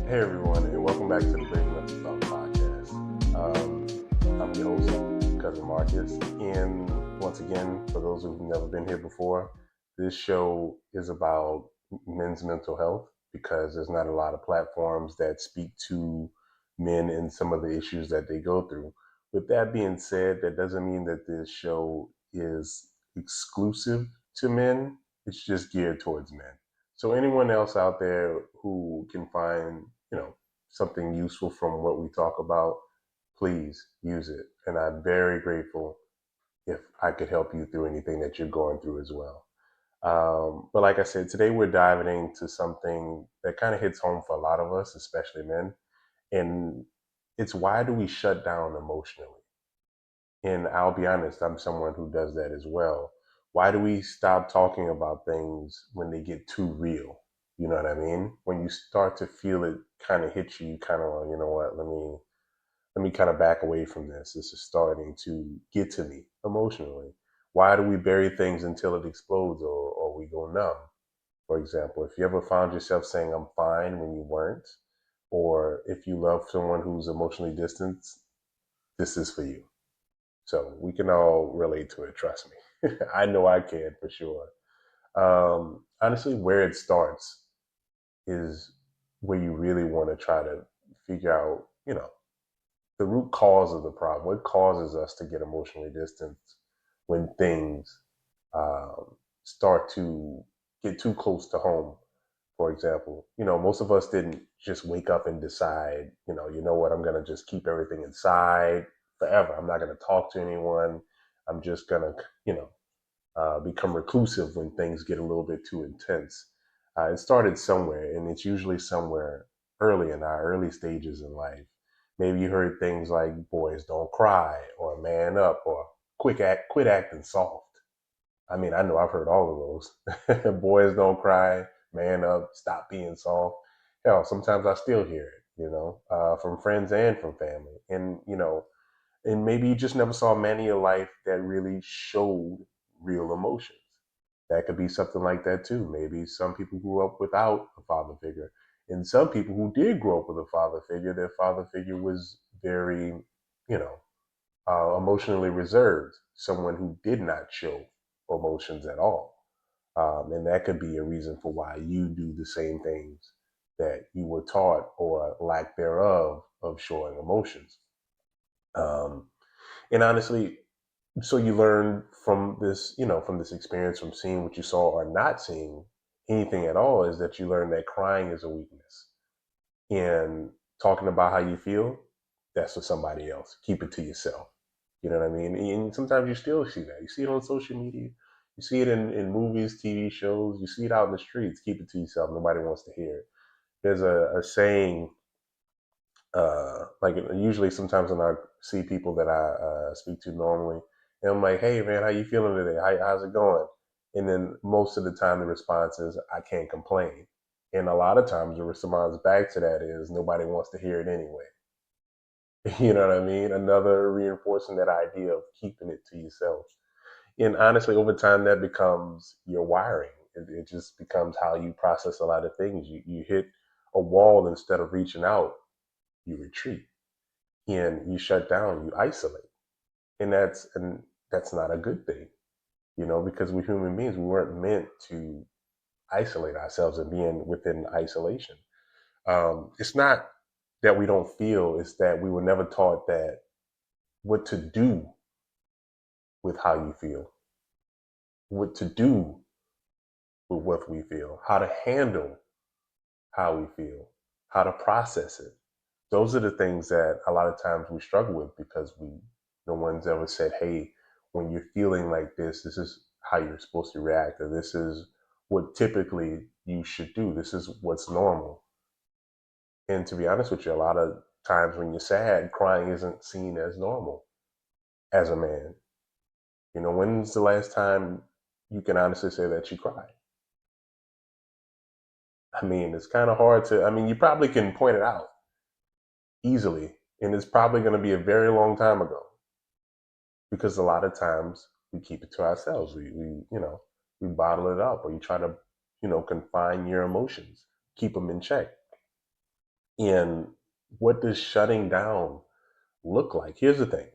Hey everyone, and welcome back to the Great Mental Thought Podcast. I'm your host, Cousin Marcus, and once again, for those who've never been here before, this show is about men's mental health because there's not a lot of platforms that speak to men and some of the issues that they go through. With that being said, that doesn't mean that this show is exclusive to men. It's just geared towards men. So anyone else out there who can find, something useful from what we talk about, please use it. And I'm very grateful if I could help you through anything that you're going through as well. But like I said, today we're diving into something that kind of hits home for a lot of us, especially men. And it's, why do we shut down emotionally? And I'll be honest, I'm someone who does that as well. Why do we stop talking about things when they get too real? You know what I mean? When you start to feel it kind of hit you, you kind of, you know what, let me kind of back away from this. This is starting to get to me emotionally. Why do we bury things until it explodes, or we go numb? For example, if you ever found yourself saying I'm fine when you weren't, or if you love someone who's emotionally distant, this is for you. So we can all relate to it, trust me. I know I can for sure. Honestly, where it starts is where you really want to try to figure out, the root cause of the problem. What causes us to get emotionally distant when things start to get too close to home? For example, most of us didn't just wake up and decide, you know what, I'm going to just keep everything inside forever. I'm not going to talk to anyone. I'm just going to, become reclusive when things get a little bit too intense. It started somewhere, and it's usually somewhere early in our early stages in life. Maybe you heard things like "boys don't cry" or "man up" or quit acting soft." I mean, I know I've heard all of those. Boys don't cry, man up, stop being soft. Hell, sometimes I still hear it, from friends and from family. And maybe you just never saw a man in your life that really showed real emotions. That could be something like that too. Maybe some people grew up without a father figure. And some people who did grow up with a father figure, their father figure was very, you know, emotionally reserved, someone who did not show emotions at all. And that could be a reason for why you do the same things that you were taught, or lack thereof of showing emotions. Um, and honestly, so you learn from this, from this experience, from seeing what you saw or not seeing anything at all, is that you learn that crying is a weakness. And talking about how you feel, that's for somebody else. Keep it to yourself. You know what I mean? And sometimes you still see that. You see it on social media. You see it in movies, TV shows. You see it out in the streets. Keep it to yourself. Nobody wants to hear it. There's a saying, like usually sometimes when I see people that I speak to normally, and I'm like, "Hey man, how you feeling today? How's it going?" And then most of the time the response is, "I can't complain." And a lot of times the response back to that is, "Nobody wants to hear it anyway." You know what I mean? Another reinforcing that idea of keeping it to yourself. And honestly, over time, that becomes your wiring. It just becomes how you process a lot of things. You hit a wall, instead of reaching out, you retreat, and you shut down, you isolate. And that's not a good thing, because we're human beings. We weren't meant to isolate ourselves and being within isolation. It's not that we don't feel, it's that we were never taught that what to do with how you feel, what to do with what we feel, how to handle how we feel, how to process it. Those are the things that a lot of times we struggle with, because no one's ever said, "Hey, when you're feeling like this is how you're supposed to react, or this is what typically you should do. This is what's normal." And to be honest with you, a lot of times when you're sad, crying isn't seen as normal as a man. When's the last time you can honestly say that you cried? I mean, it's kind of hard to, I mean, you probably can point it out easily, and it's probably going to be a very long time ago, because a lot of times we keep it to ourselves. We bottle it up, or you try to, confine your emotions, keep them in check. And what does shutting down look like? Here's the thing: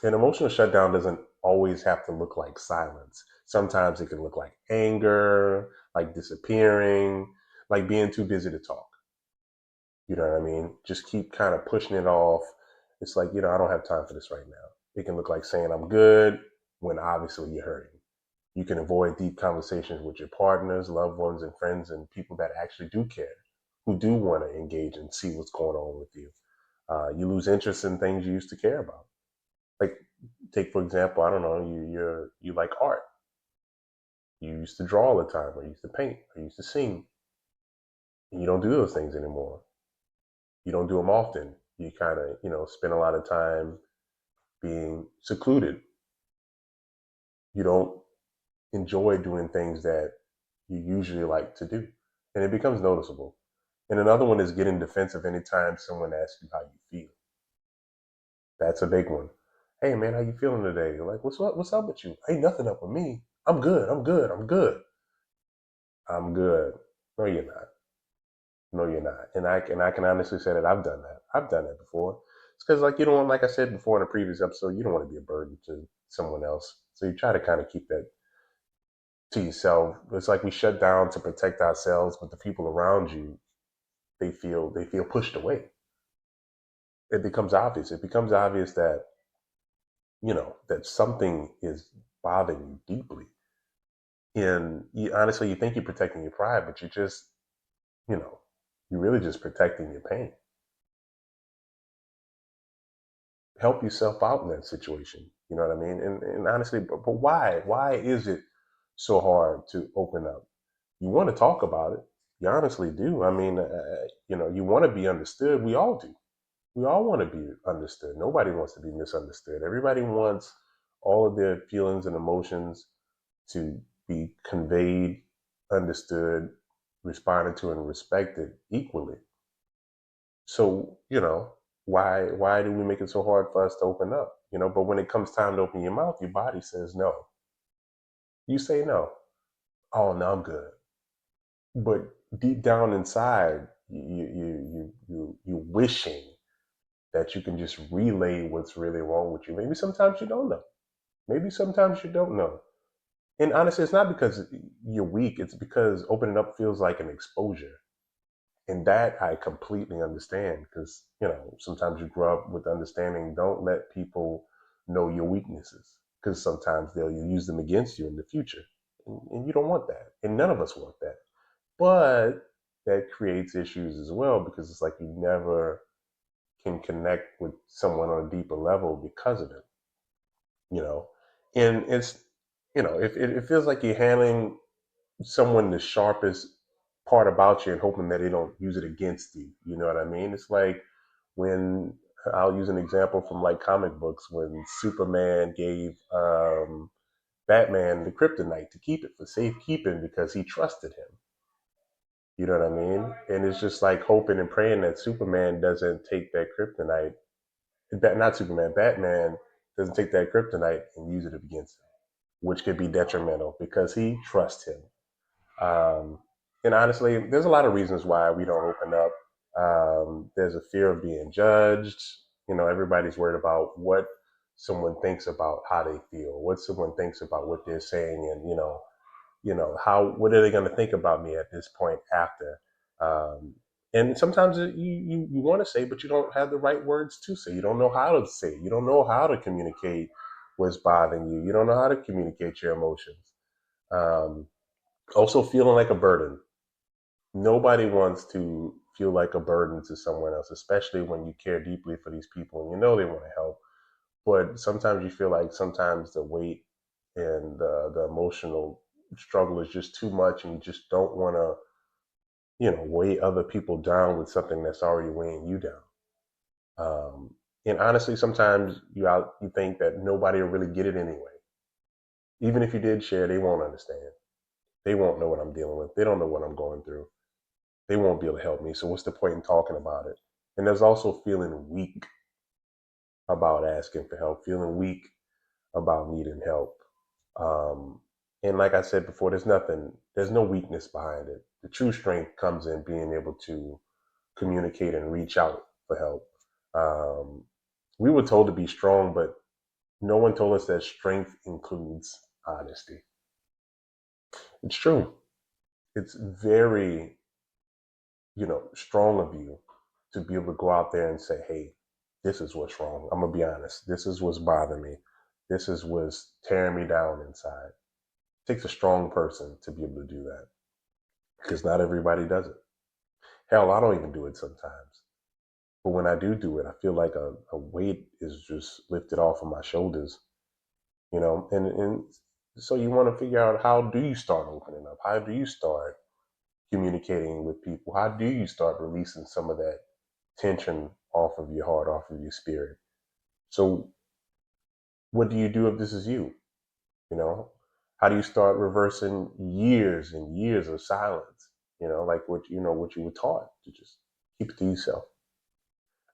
an emotional shutdown doesn't always have to look like silence. Sometimes it can look like anger, like disappearing, like being too busy to talk. You know what I mean? Just keep kind of pushing it off. It's like, I don't have time for this right now. It can look like saying I'm good when obviously you're hurting. You can avoid deep conversations with your partners, loved ones, and friends, and people that actually do care, who do want to engage and see what's going on with you. You lose interest in things you used to care about. Like, take for example, I don't know, you like art. You used to draw all the time, or you used to paint, or you used to sing. And you don't do those things anymore. You don't do them often. You kind of, spend a lot of time being secluded. You don't enjoy doing things that you usually like to do. And it becomes noticeable. And another one is getting defensive anytime someone asks you how you feel. That's a big one. Hey man, how you feeling today? You're like, what's up? What's up with you? Ain't nothing up with me. I'm good. I'm good. I'm good. I'm good. No, you're not. No, you're not. And I can honestly say that I've done that. I've done that before. It's because like you don't want, like I said before in a previous episode, you don't want to be a burden to someone else. So you try to kind of keep that to yourself. It's like we shut down to protect ourselves, but the people around you, they feel pushed away. It becomes obvious. It becomes obvious that that something is bothering you deeply. And honestly, you think you're protecting your pride, but you know, you're really just protecting your pain. Help yourself out in that situation. You know what I mean? And honestly, but why? Why is it so hard to open up? You want to talk about it. You honestly do. I mean, you want to be understood. We all do. We all want to be understood. Nobody wants to be misunderstood. Everybody wants all of their feelings and emotions to be conveyed, understood, responded to, and respected equally. So, why do we make it so hard for us to open up? But when it comes time to open your mouth, your body says no. You say no. Oh, no, I'm good. But deep down inside, you wishing that you can just relay what's really wrong with you. Maybe sometimes you don't know. Maybe sometimes you don't know. And honestly, it's not because you're weak. It's because opening up feels like an exposure. And that I completely understand because, sometimes you grow up with understanding don't let people know your weaknesses because sometimes they'll use them against you in the future. And you don't want that. And none of us want that. But that creates issues as well because it's like you never can connect with someone on a deeper level because of it, you know? And if it feels like you're handling someone the sharpest part about you and hoping that they don't use it against you. You know what I mean? It's like when I'll use an example from like comic books when Superman gave Batman the kryptonite to keep it for safekeeping because he trusted him. You know what I mean? And it's just like hoping and praying that Superman doesn't take that kryptonite. Not Superman, Batman doesn't take that kryptonite and use it against him, which could be detrimental because he trusts him. Um, and honestly, there's a lot of reasons why we don't open up. There's a fear of being judged. Everybody's worried about what someone thinks about how they feel, what someone thinks about what they're saying, and how what are they going to think about me at this point after. And sometimes you want to say, but you don't have the right words to say. You don't know how to say. You don't know how to communicate what's bothering you. You don't know how to communicate your emotions. Um, Also, feeling like a burden. Nobody wants to feel like a burden to someone else, especially when you care deeply for these people and you know they want to help. But sometimes you feel like sometimes the weight and the emotional struggle is just too much, and you just don't want to, weigh other people down with something that's already weighing you down. And honestly, sometimes you think that nobody will really get it anyway. Even if you did share, they won't understand. They won't know what I'm dealing with. They don't know what I'm going through. They won't be able to help me. So what's the point in talking about it? And there's also feeling weak about asking for help, feeling weak about needing help. Um, and like I said before, there's no weakness behind it. The true strength comes in being able to communicate and reach out for help. We were told to be strong, but no one told us that strength includes honesty. It's true. It's very, strong of you to be able to go out there and say, hey, this is what's wrong. I'm going to be honest. This is what's bothering me. This is what's tearing me down inside. It takes a strong person to be able to do that because not everybody does it. Hell, I don't even do it sometimes. But when I do it, I feel like a weight is just lifted off of my shoulders, and so you want to figure out, how do you start opening up? How do you start communicating with people? How do you start releasing some of that tension off of your heart, off of your spirit? So what do you do if this is you? You know, how do you start reversing years and years of silence? Like what you were taught to just keep it to yourself.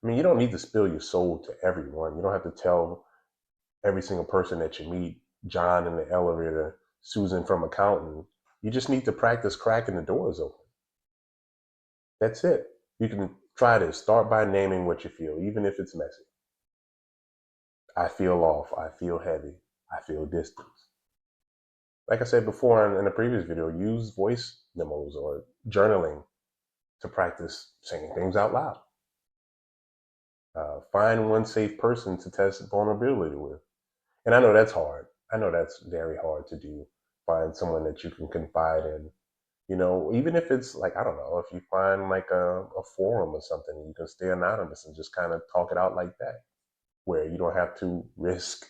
I mean, you don't need to spill your soul to everyone. You don't have to tell every single person that you meet, John in the elevator, Susan from accounting. You just need to practice cracking the doors open. That's it. You can try this. Start by naming what you feel, even if it's messy. I feel off. I feel heavy. I feel distance. Like I said before in a previous video, use voice memos or journaling to practice saying things out loud. Find one safe person to test vulnerability with. And I know that's hard. I know that's very hard to do. Find someone that you can confide in. Even if it's like, I don't know, if you find like a forum or something, you can stay anonymous and just kind of talk it out like that, where you don't have to risk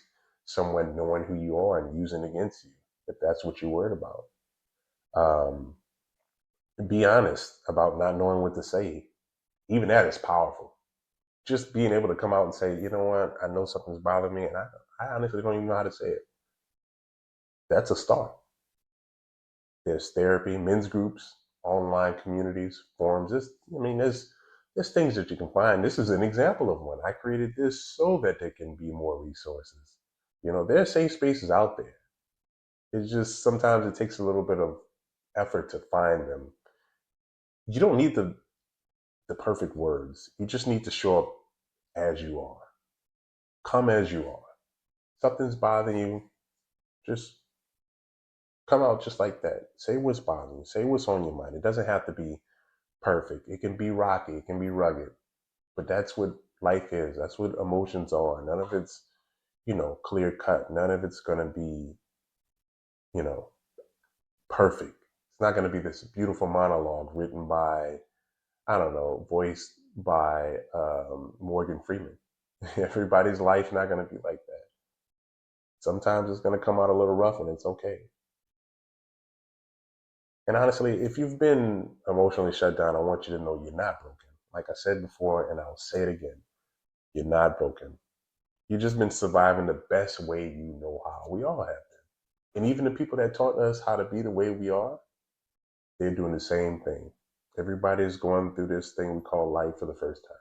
someone knowing who you are and using against you, if that's what you're worried about. Um, be honest about not knowing what to say. Even that is powerful. Just being able to come out and say, you know what, I know something's bothering me, and I honestly don't even know how to say it. That's a start. There's therapy, men's groups, online communities, forums. There's things that you can find. This is an example of one. I created this so that there can be more resources. There are safe spaces out there. It's just sometimes it takes a little bit of effort to find them. You don't need the perfect words. You just need to show up as you are. Come as you are. Something's bothering you, just come out just like that. Say what's bothering you. Say what's on your mind. It doesn't have to be perfect. It can be rocky. It can be rugged. But that's what life is. That's what emotions are. None of it's, clear cut. None of it's going to be, you know, perfect. It's not going to be this beautiful monologue written by, I don't know, voiced by Morgan Freeman. Everybody's life not going to be like that. Sometimes it's going to come out a little rough, and it's okay. And honestly, if you've been emotionally shut down, I want you to know you're not broken. Like I said before, and I'll say it again, you're not broken. You've just been surviving the best way you know how. We all have been. And even the people that taught us how to be the way we are, they're doing the same thing. Everybody's going through this thing we call life for the first time.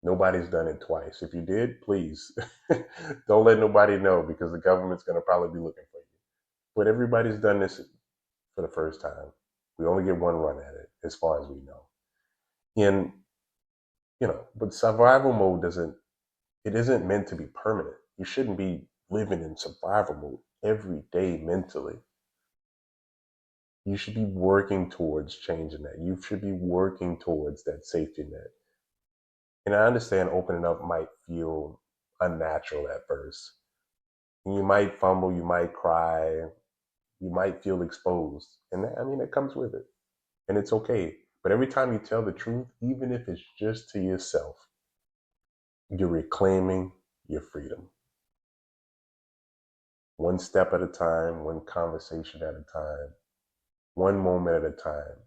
Nobody's done it twice. If you did, please don't let nobody know, because the government's going to probably be looking for you. But everybody's done this for the first time. We only get one run at it, as far as we know. And, but survival mode isn't meant to be permanent. You shouldn't be living in survival mode every day mentally. You should be working towards changing that. You should be working towards that safety net. And I understand opening up might feel unnatural at first. And you might fumble, you might cry, you might feel exposed. And that comes with it. And it's okay. But every time you tell the truth, even if it's just to yourself, you're reclaiming your freedom. One step at a time, one conversation at a time, one moment at a time,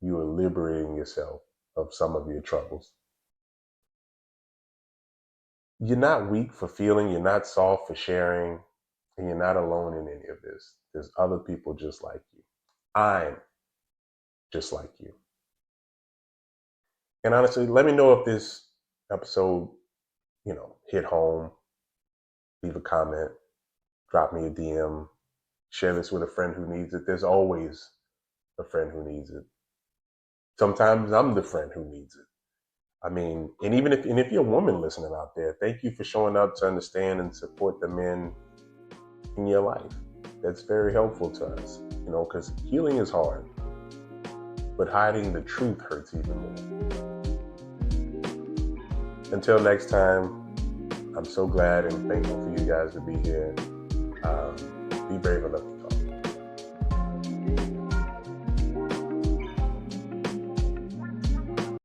you are liberating yourself of some of your troubles. You're not weak for feeling, you're not soft for sharing, and you're not alone in any of this. There's other people just like you. I'm just like you. And honestly, let me know if this episode, hit home. Leave a comment, drop me a DM, share this with a friend who needs it. There's always a friend who needs it. Sometimes I'm the friend who needs it. I mean, and even if you're a woman listening out there, thank you for showing up to understand and support the men in your life. That's very helpful to us, because healing is hard, but hiding the truth hurts even more. Until next time, I'm so glad and thankful for you guys to be here.